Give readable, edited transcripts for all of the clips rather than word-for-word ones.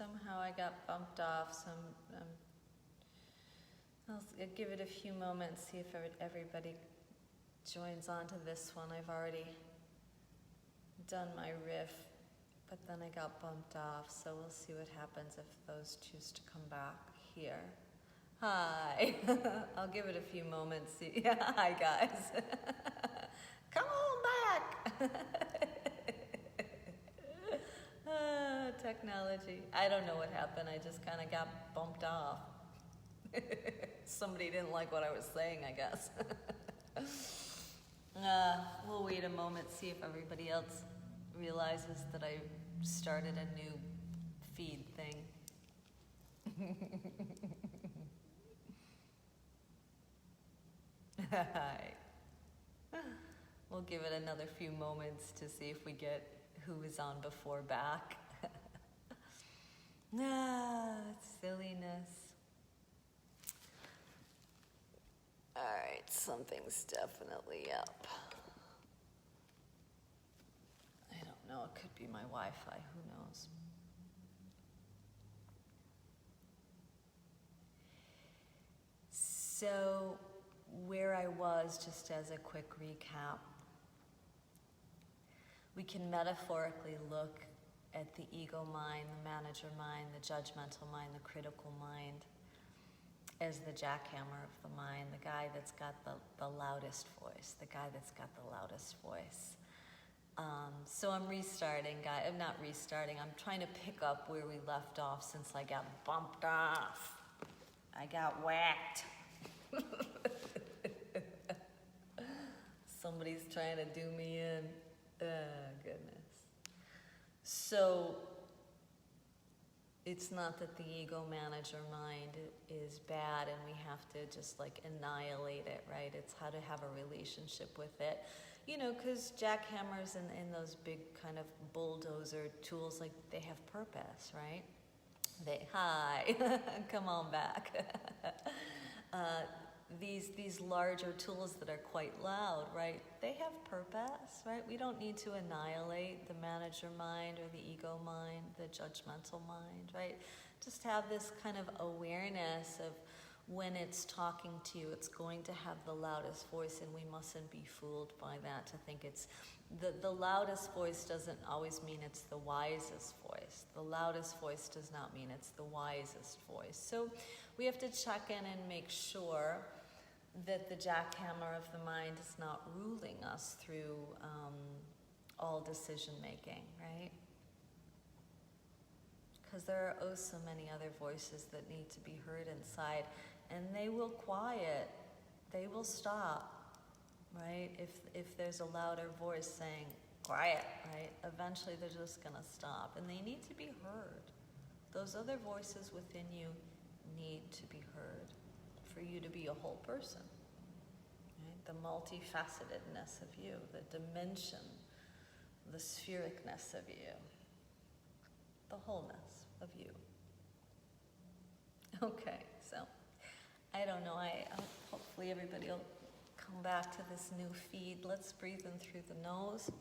somehow I got bumped off, so I'll give it a few moments, see if everybody joins onto this one. I've already done my riff, but then I got bumped off, so we'll see what happens if those choose to come back here. Hi. I'll give it a few moments. See. Yeah, hi guys. Come on back. Technology. I don't know what happened. I just kind of got bumped off. Somebody didn't like what I was saying, I guess. We'll wait a moment, see if everybody else realizes that I started a new feed thing. Hi. We'll give it another few moments to see if we get who was on before back. Silliness. Alright, something's definitely up. I don't know, it could be my Wi-Fi, who knows? So, where I was, just as a quick recap, we can metaphorically look at the ego mind, the manager mind, the judgmental mind, the critical mind, as the jackhammer of the mind, the guy that's got the loudest voice, the guy that's got the loudest voice. So I'm restarting, guys. I'm not restarting. I'm trying to pick up where we left off since I got bumped off. I got whacked. Somebody's trying to do me in. Goodness. So it's not that the ego manager mind is bad and we have to just like annihilate it, right? It's how to have a relationship with it. You know, because jackhammers and those big kind of bulldozer tools, like they have purpose, right? Hi, come on back. These larger tools that are quite loud, right? They have purpose, right? We don't need to annihilate the manager mind or the ego mind, the judgmental mind, right? Just have this kind of awareness of when it's talking to you, it's going to have the loudest voice, and we mustn't be fooled by that to think it's the loudest voice doesn't always mean it's the wisest voice. The loudest voice does not mean it's the wisest voice. So we have to check in and make sure that the jackhammer of the mind is not ruling us through all decision making, right? Because there are oh so many other voices that need to be heard inside, and they will quiet, they will stop, right? If there's a louder voice saying, quiet, right? Eventually they're just gonna stop, and they need to be heard. Those other voices within you need to be heard for you to be a whole person, right? The multifacetedness of you, the dimension, the sphericness of you, the wholeness of you. Okay, so I don't know. Hopefully everybody will come back to this new feed. Let's breathe in through the nose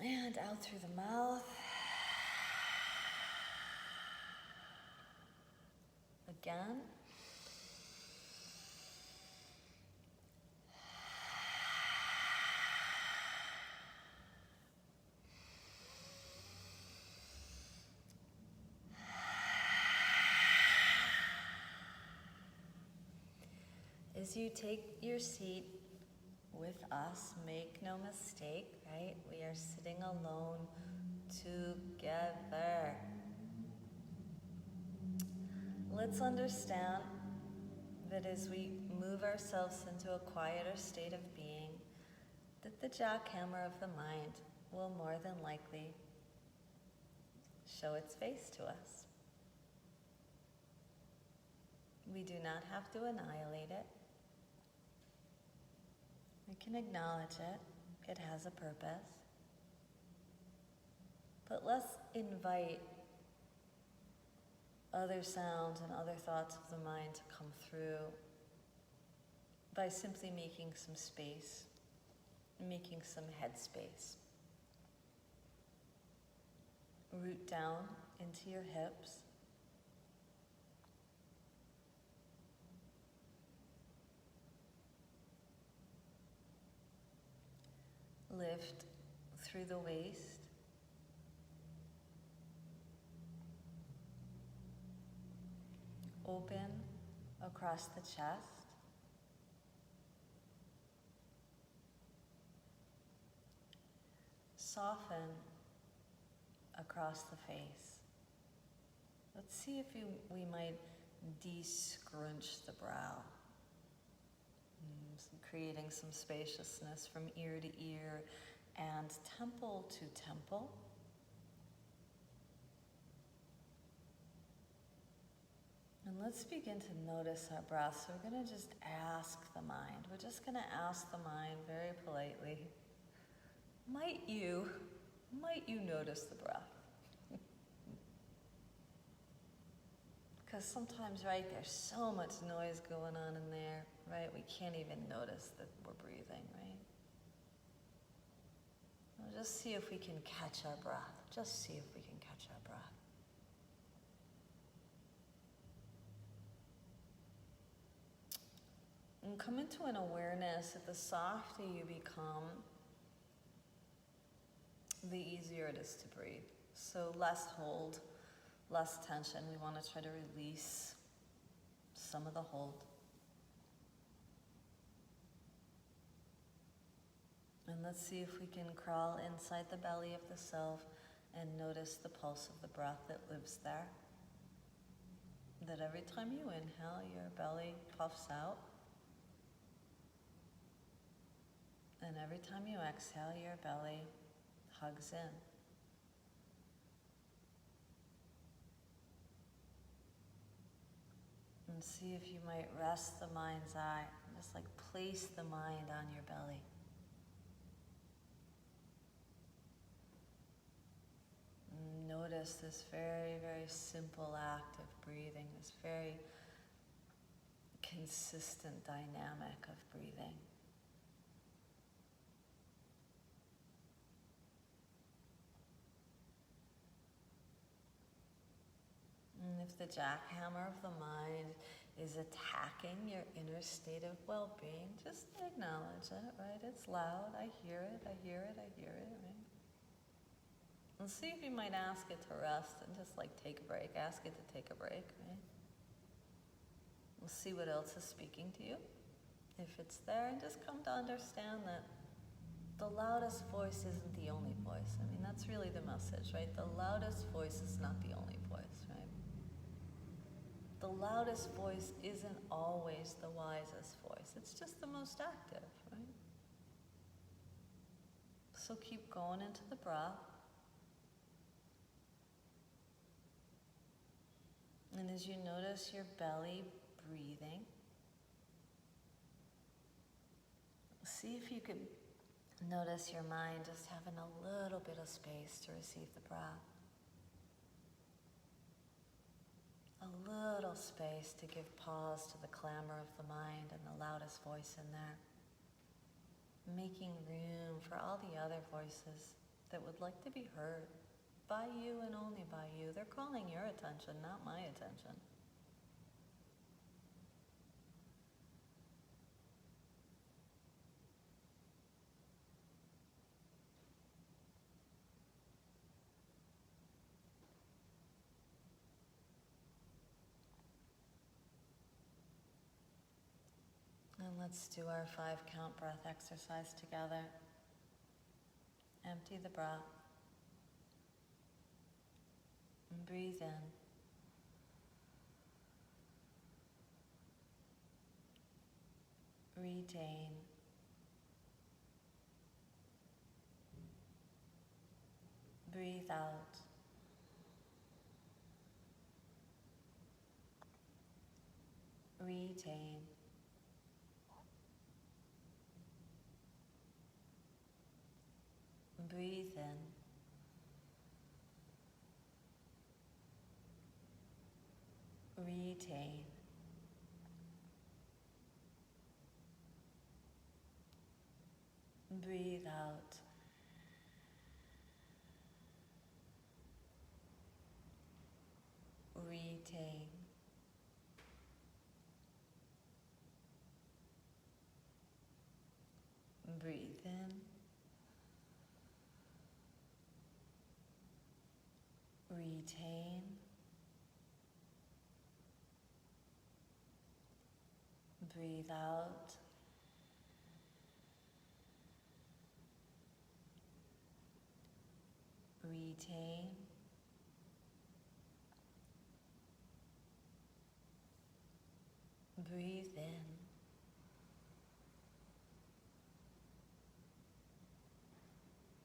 and out through the mouth. Again. As you take your seat with us, make no mistake, right? We are sitting alone together. Let's understand that as we move ourselves into a quieter state of being, that the jackhammer of the mind will more than likely show its face to us. We do not have to annihilate it. We can acknowledge it. It has a purpose. But let's invite other sounds and other thoughts of the mind to come through by simply making some space, making some headspace. root down into your hips. Lift through the waist. Open across the chest. Soften across the face. Let's see if we might de-scrunch the brow. Creating some spaciousness from ear to ear and temple to temple. And let's begin to notice our breath. So we're going to just ask the mind. We're just going to ask the mind very politely, might you notice the breath? Because sometimes, right, there's so much noise going on in there, right? We can't even notice that we're breathing, right? We'll just see if we can catch our breath. Just see if we can catch our breath. And come into an awareness that the softer you become, the easier it is to breathe. So less hold, less tension. We want to try to release some of the hold. And let's see if we can crawl inside the belly of the self and notice the pulse of the breath that lives there. That every time you inhale, your belly puffs out. And every time you exhale, your belly hugs in. And see if you might rest the mind's eye. Just like place the mind on your belly. And notice this very, very simple act of breathing, this very consistent dynamic of breathing. And if the jackhammer of the mind is attacking your inner state of well-being, just acknowledge it, right? It's loud, I hear it, I hear it, I hear it, right? And see if you might ask it to rest and just like take a break. Ask it to take a break, right? We'll see what else is speaking to you. If it's there, and just come to understand that the loudest voice isn't the only voice. I mean, that's really the message, right? The loudest voice is not the only voice, right? The loudest voice isn't always the wisest voice. It's just the most active, right? So keep going into the breath. And as you notice your belly breathing, see if you could notice your mind just having a little bit of space to receive the breath. A little space to give pause to the clamor of the mind and the loudest voice in there. Making room for all the other voices that would like to be heard by you and only by you. They're calling your attention, not my attention. And let's do our 5-count breath exercise together. Empty the breath. And breathe in. Retain. Breathe out. Retain. Breathe in. Retain. Breathe out. retain, breathe out, retain, breathe in,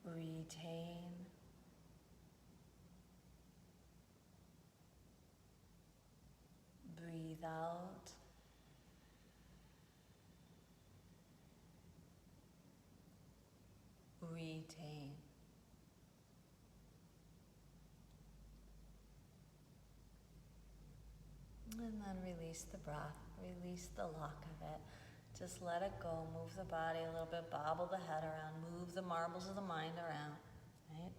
retain, breathe out, retain. And then release the breath, release the lock of it. Just let it go, move the body a little bit, bobble the head around, move the marbles of the mind around, right?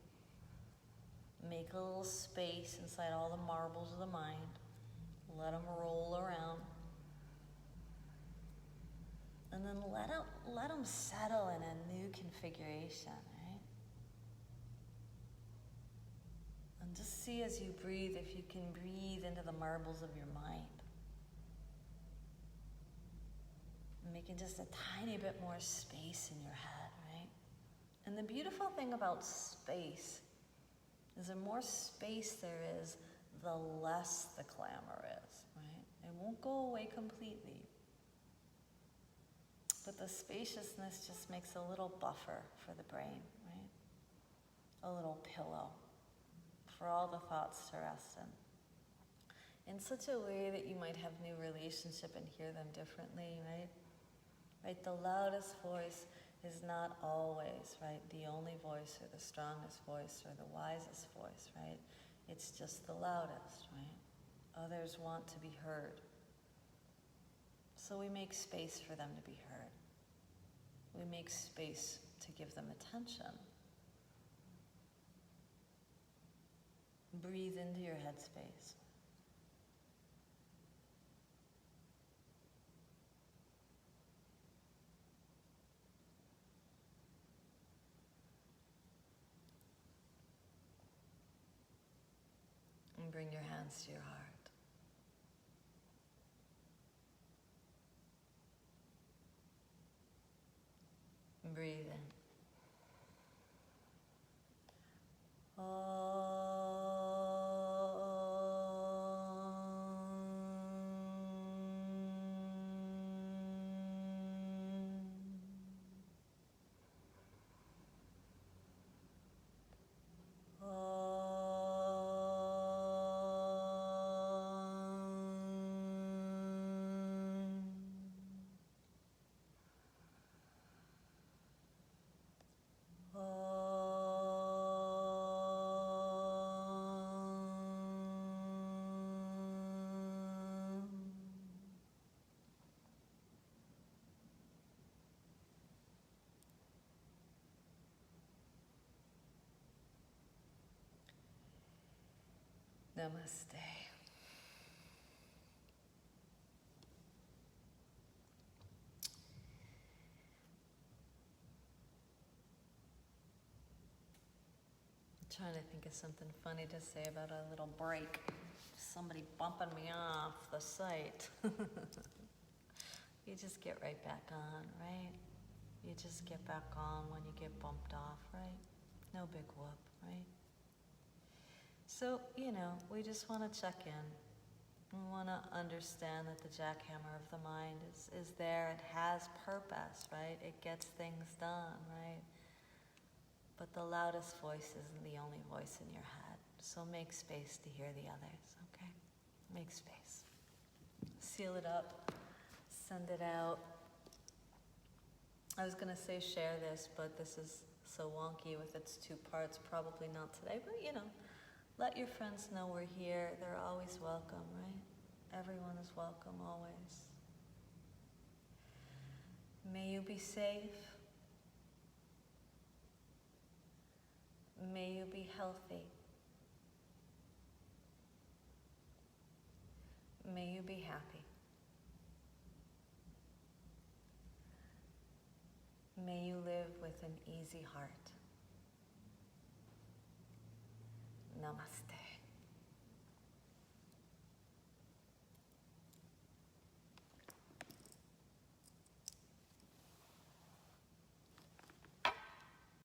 Make a little space inside all the marbles of the mind. Let them roll around. And then let them settle in a new configuration, right? And just see as you breathe if you can breathe into the marbles of your mind. Making just a tiny bit more space in your head, right? And the beautiful thing about space is the more space there is, the less the clamor is, right? It won't go away completely. But the spaciousness just makes a little buffer for the brain, right? A little pillow for all the thoughts to rest in such a way that you might have new relationship and hear them differently, right? Right, the loudest voice is not always, right, the only voice or the strongest voice or the wisest voice, right? It's just the loudest, right? Others want to be heard. So we make space for them to be heard. We make space to give them attention. Breathe into your headspace. And bring your hands to your heart. And breathe in. Namaste. I'm trying to think of something funny to say about a little break. Somebody bumping me off the site. You just get right back on, right? You just get back on when you get bumped off, right? No big whoop, right? So, we just want to check in. We want to understand that the jackhammer of the mind is there. It has purpose, right? It gets things done, right? But the loudest voice isn't the only voice in your head. So make space to hear the others, okay? Make space. Seal it up. Send it out. I was going to say share this, but this is so wonky with its two parts. Probably not today, but let your friends know we're here. They're always welcome, right? Everyone is welcome always. May you be safe. May you be healthy. May you be happy. May you live with an easy heart. Namaste.